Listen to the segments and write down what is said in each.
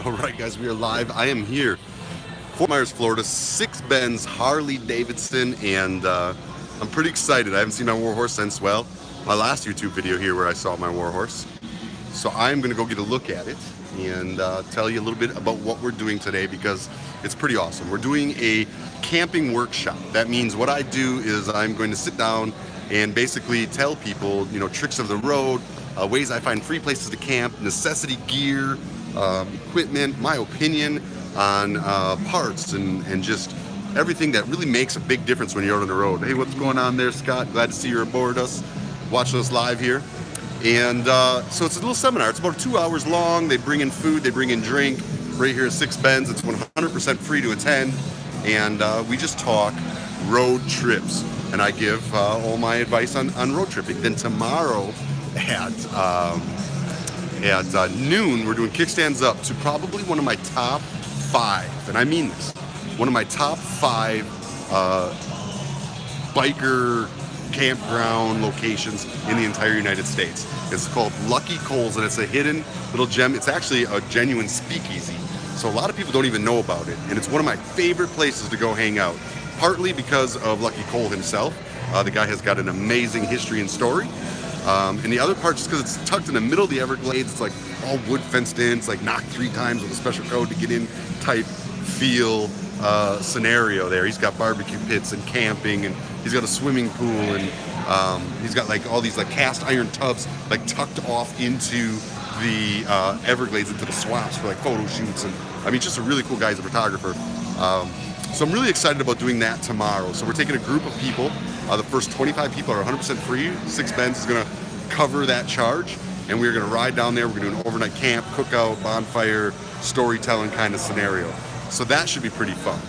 All right, guys, we are live. I am here, Fort Myers, Florida, Six Ben's Harley Davidson, and I'm pretty excited. I haven't seen my Warhorse since, well, my last YouTube video here where I saw my Warhorse. So I'm going to go get a look at it and tell you a little bit about what we're doing today because it's pretty awesome. We're doing a camping workshop. That means what I do is I'm going to sit down and basically tell people, you know, tricks of the road, ways I find free places to camp, necessity gear, equipment, my opinion on parts and just everything that really makes a big difference when you're out on the road. Hey, what's going on there, Scott? Glad to see you're aboard us, watching us live here. And so it's a little seminar. It's about 2 hours long. They bring in food, they bring in drink. Right here at Six Ben's, it's 100% free to attend. And we just talk road trips. And I give all my advice on road tripping. Then tomorrow at noon, we're doing kickstands up to probably one of my top 5, and I mean this, one of my top 5 biker campground locations in the entire United States. It's called Lucky Coals, and it's a hidden little gem. It's actually a genuine speakeasy, so a lot of people don't even know about it, and it's one of my favorite places to go hang out, partly because of Lucky Cole himself. The guy has got an amazing history and story. And the other part, just because it's tucked in the middle of the Everglades, it's like all wood fenced in. It's like knocked 3 times with a special code to get in type feel scenario there. He's got barbecue pits and camping, and he's got a swimming pool, and he's got like all these like cast iron tubs like tucked off into the Everglades, into the swamps for like photo shoots. And I mean, just a really cool guy. He's a photographer. So I'm really excited about doing that tomorrow. So we're taking a group of people. The first 25 people are 100% free. Six Ben's is going to cover that charge, and we're going to ride down there. We're going to do an overnight camp, cookout, bonfire, storytelling kind of scenario. So that should be pretty fun.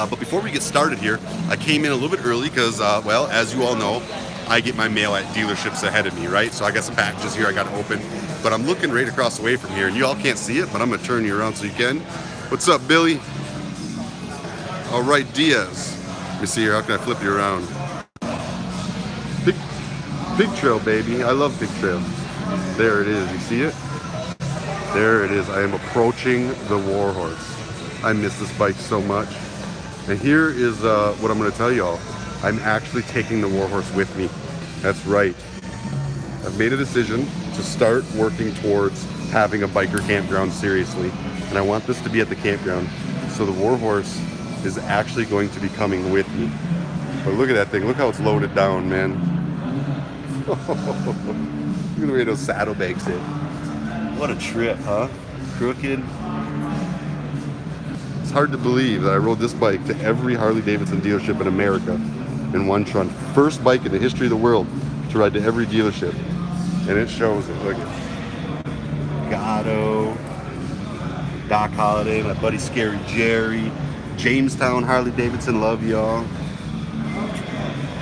But before we get started here, I came in a little bit early because, well, as you all know, I get my mail at dealerships ahead of me, right? So I got some packages here I got to open. But I'm looking right across the way from here, and you all can't see it, but I'm going to turn you around so you can. What's up, Billy? All right, Diaz. Let me see here. How can I flip you around? Big Trail, baby. I love Big Trail. There it is. You see it? There it is. I am approaching the Warhorse. I miss this bike so much. And here is what I'm going to tell y'all. I'm actually taking the Warhorse with me. That's right. I've made a decision to start working towards having a biker campground seriously. And I want this to be at the campground. So the Warhorse is actually going to be coming with me. But look at that thing. Look how it's loaded down, man. Look at the way those saddlebags hit. What a trip, huh? Crooked. It's hard to believe that I rode this bike to every Harley Davidson dealership in America in one trunk. First bike in the history of the world to ride to every dealership. And it shows it. Look at it. Gatto, Doc Holliday, my buddy Scary Jerry, Jamestown Harley Davidson, love y'all.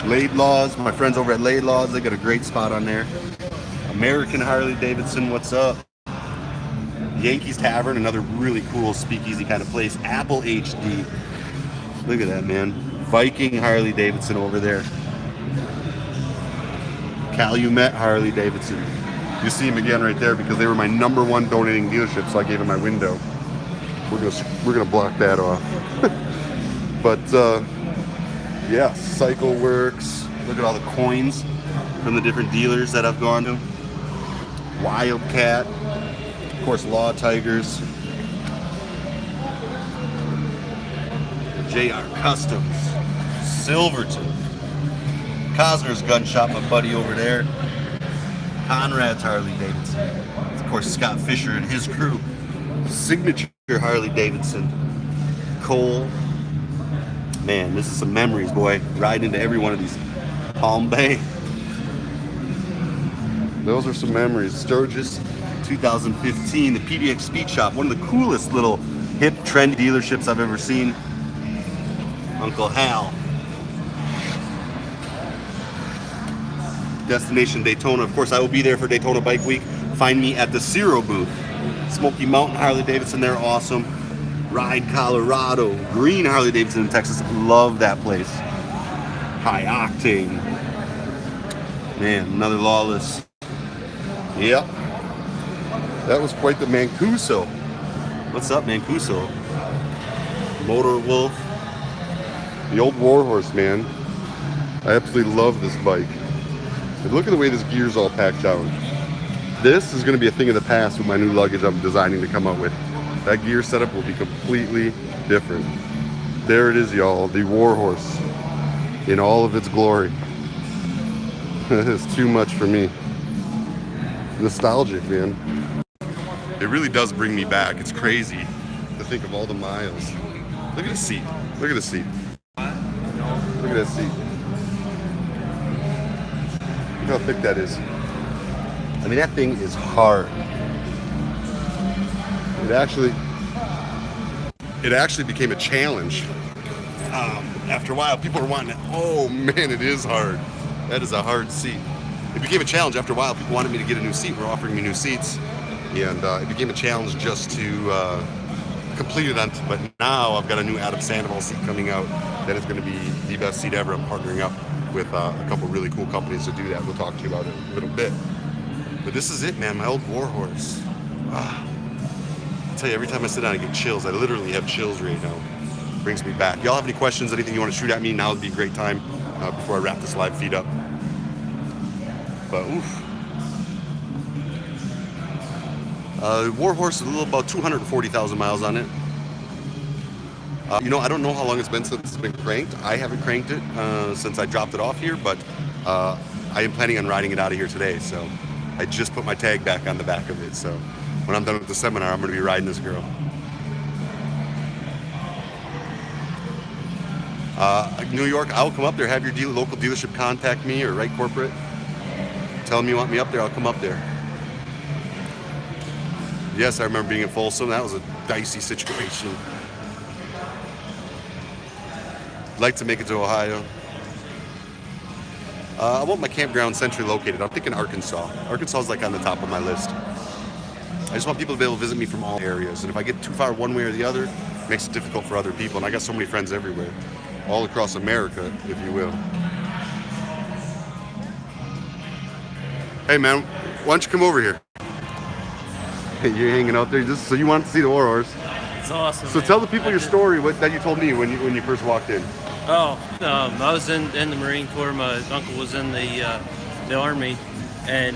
Laidlaw's, my friends over at Laidlaw's, they got a great spot on there. American Harley Davidson, what's up? Yankees Tavern, another really cool speakeasy kind of place. Apple HD, look at that, man. Viking Harley Davidson over there. Calumet Harley Davidson. You see him again right there because they were my #1 donating dealership, so I gave him my window. We're gonna block that off. But yeah, Cycle Works. Look at all the coins from the different dealers that I've gone to. Wildcat, of course, Law Tigers. JR Customs, Silverton, Cosner's Gun Shop, my buddy over there. Conrad's Harley Davidson. Of course, Scott Fisher and his crew. Signature Harley Davidson. Cole. Man, this is some memories, boy. Riding into every one of these. Palm Bay. Those are some memories. Sturgis, 2015. The PDX Speed Shop. One of the coolest little hip, trendy dealerships I've ever seen. Uncle Hal. Destination Daytona. Of course, I will be there for Daytona Bike Week. Find me at the Ciro booth. Smoky Mountain Harley Davidson, they're awesome. Ride Colorado. Green Harley Davidson in Texas, love that place. High Octane. Man, another Lawless. Yep. That was quite the Mancuso. What's up, Mancuso? Motor Wolf. The old Warhorse, man. I absolutely love this bike. And look at the way this gear's all packed down. This is going to be a thing of the past with my new luggage I'm designing to come out with. That gear setup will be completely different. There it is, y'all. The Warhorse in all of its glory. It's too much for me. Nostalgic, man. It really does bring me back. It's crazy to think of all the miles. Look at the seat. Look at the seat. Look at that seat. Look how thick that is. I mean, that thing is hard. It actually became a challenge. After a while, people were wanting it. Oh man, it is hard. That is a hard seat. It became a challenge after a while. People wanted me to get a new seat. We're offering me new seats, and it became a challenge just to complete it. But now I've got a new Adam Sandoval seat coming out. That is going to be the best seat ever. I'm partnering up with a couple really cool companies to do that. We'll talk to you about it in a little bit. But this is it, man. My old Warhorse. I'll tell you, every time I sit down, I get chills. I literally have chills right now. Brings me back. Y'all have any questions, anything you want to shoot at me? Now would be a great time before I wrap this live feed up. But oof. Warhorse is a little about 240,000 miles on it. I don't know how long it's been since it's been cranked. I haven't cranked it since I dropped it off here, but I am planning on riding it out of here today. So I just put my tag back on the back of it. So when I'm done with the seminar, I'm going to be riding this girl. New York, I'll come up there. Have your local dealership contact me or write corporate. Tell them you want me up there. I'll come up there. Yes, I remember being in Folsom. That was a dicey situation. I'd like to make it to Ohio. I want my campground centrally located. I'm thinking Arkansas. Arkansas is like on the top of my list. I just want people to be able to visit me from all areas. And if I get too far one way or the other, it makes it difficult for other people. And I got so many friends everywhere. All across America, if you will. Hey man, why don't you come over here? Hey, you're hanging out there so you wanted to see the Warhorse. It's awesome. So man. tell the people your story that you told me when you first walked in. I was in the Marine Corps. My uncle was in the Army, and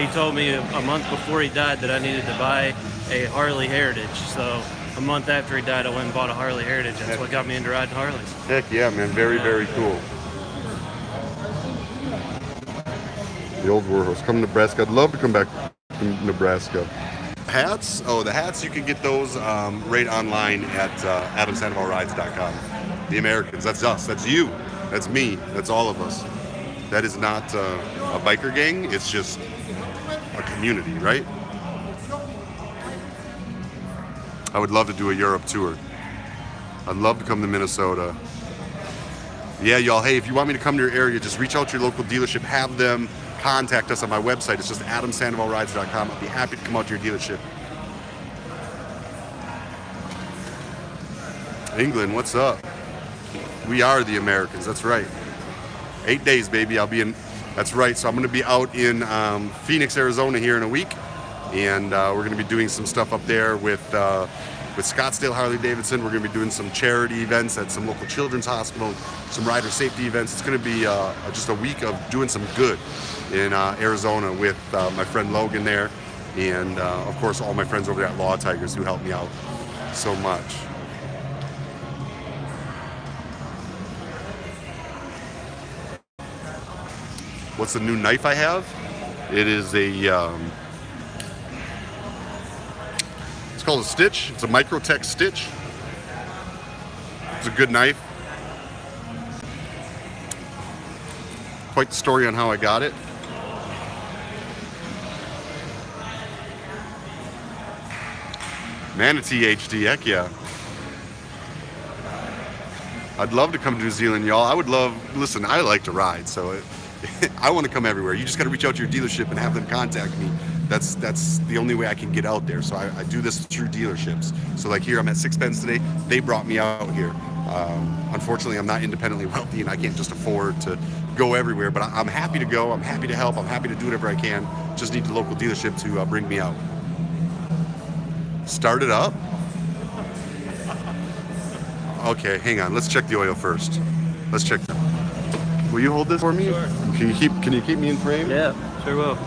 he told me a month before he died that I needed to buy a Harley Heritage. So a month after he died, I went and bought a Harley Heritage. That's what got me into riding Harleys. Heck yeah, man. Very, very cool. The old Warhorse. Come to Nebraska. I'd love to come back to Nebraska. Hats? Oh, the hats, you can get those right online at AdamSandovalRides.com. The Americans. That's us. That's you. That's me. That's all of us. That is not a biker gang. It's just a community, right? I would love to do a Europe tour. I'd love to come to Minnesota. Yeah, y'all, hey, if you want me to come to your area, just reach out to your local dealership, have them contact us on my website. It's just AdamSandovalRides.com. I'd be happy to come out to your dealership. England, what's up? We are the Americans, that's right. 8 days, baby, I'll be in, that's right. So I'm gonna be out in Phoenix, Arizona here in a week. And we're going to be doing some stuff up there with Scottsdale Harley-Davidson. We're going to be doing some charity events at some local children's hospital, some rider safety events. It's going to be just a week of doing some good in Arizona with my friend Logan there. And, of course, all my friends over there at Law Tigers who helped me out so much. What's the new knife I have? It is a... It's called a Stitch. It's a Microtech Stitch. It's a good knife. Quite the story on how I got it. Manatee HD, heck yeah. I'd love to come to New Zealand, y'all. I would love, listen, I like to ride, so I want to come everywhere. You just got to reach out to your dealership and have them contact me. That's the only way I can get out there. So I do this through dealerships. So like here, I'm at Six Pens today. They brought me out here. Unfortunately, I'm not independently wealthy and I can't just afford to go everywhere, but I'm happy to go. I'm happy to help. I'm happy to do whatever I can. Just need the local dealership to bring me out. Start it up. Okay, hang on. Let's check the oil first. Let's check that. Will you hold this for me? Sure. Can you keep me in frame? Yeah, sure will.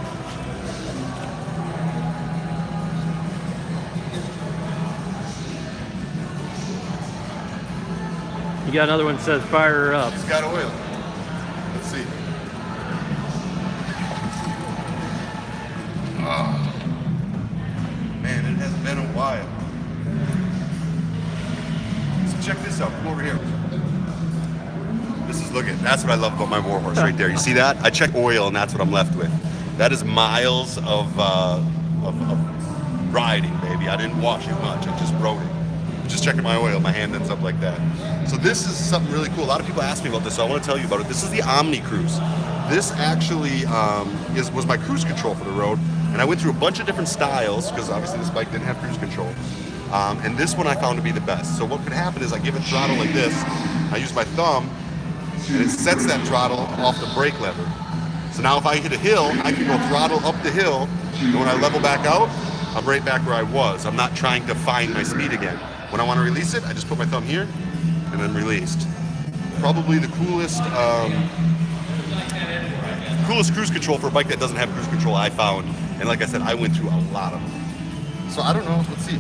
You got another one that says fire her up. It's got oil. Let's see. Oh, man, it has been a while. So check this out. Come over here. This is, look at, that's what I love about my Warhorse right there. You see that? I check oil and that's what I'm left with. That is miles of riding, baby. I didn't wash it much. I just rode it. Just checking my oil, my hand ends up like that. So this is something really cool. A lot of people ask me about this, so I want to tell you about it. This is the Omni Cruise. This actually was my cruise control for the road, and I went through a bunch of different styles because obviously this bike didn't have cruise control. And this one I found to be the best. So what could happen is I give it throttle like this. I use my thumb, and it sets that throttle off the brake lever. So now if I hit a hill, I can go throttle up the hill, and when I level back out, I'm right back where I was. I'm not trying to find my speed again. When I want to release it, I just put my thumb here and then released. Probably the coolest cruise control for a bike that doesn't have cruise control I found. And like I said, I went through a lot of them. So I don't know, let's see.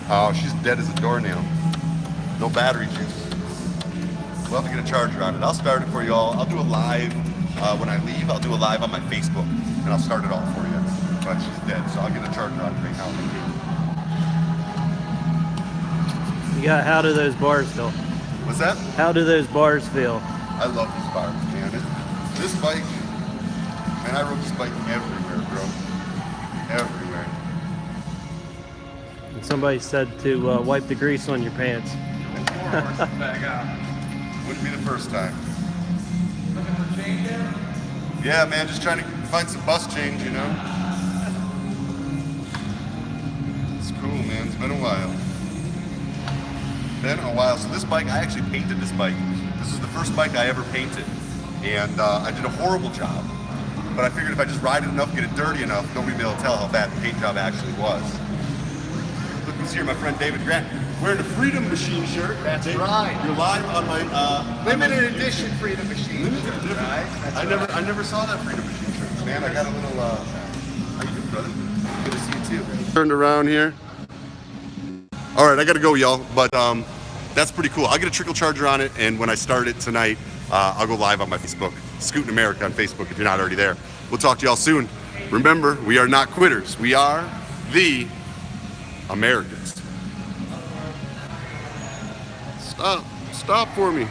Oh, she's dead as a doornail. No battery juice. We'll have to get a charger on it. I'll start it for you all. I'll do a live, when I leave, I'll do a live on my Facebook and I'll start it off for you. But she's dead, so I'll get a charger on it right now. You got, how do those bars feel? What's that? How do those bars feel? I love these bars, man. This bike, man, I rode this bike everywhere, bro. Everywhere. And somebody said to wipe the grease on your pants. Wouldn't be the first time. Yeah, man, just trying to find some bus change, you know? It's cool, man. It's been a while. So this bike, I actually painted this bike. This is the first bike I ever painted. And I did a horrible job. But I figured if I just ride it enough, get it dirty enough, nobody would be able to tell how bad the paint job actually was. Look who's here, my friend David Grant. Wearing a Freedom Machine shirt. That's right. You're live on my Limited edition Freedom Machine. Limited edition. Right? I never saw that Freedom Machine shirt. Man, I got a little how you doing, brother? Good to see you too. Turned around here. All right, I gotta go, y'all. But that's pretty cool. I'll get a trickle charger on it, and when I start it tonight, I'll go live on my Facebook. Scootin' America on Facebook if you're not already there. We'll talk to y'all soon. Remember, we are not quitters. We are the Americans. Stop for me.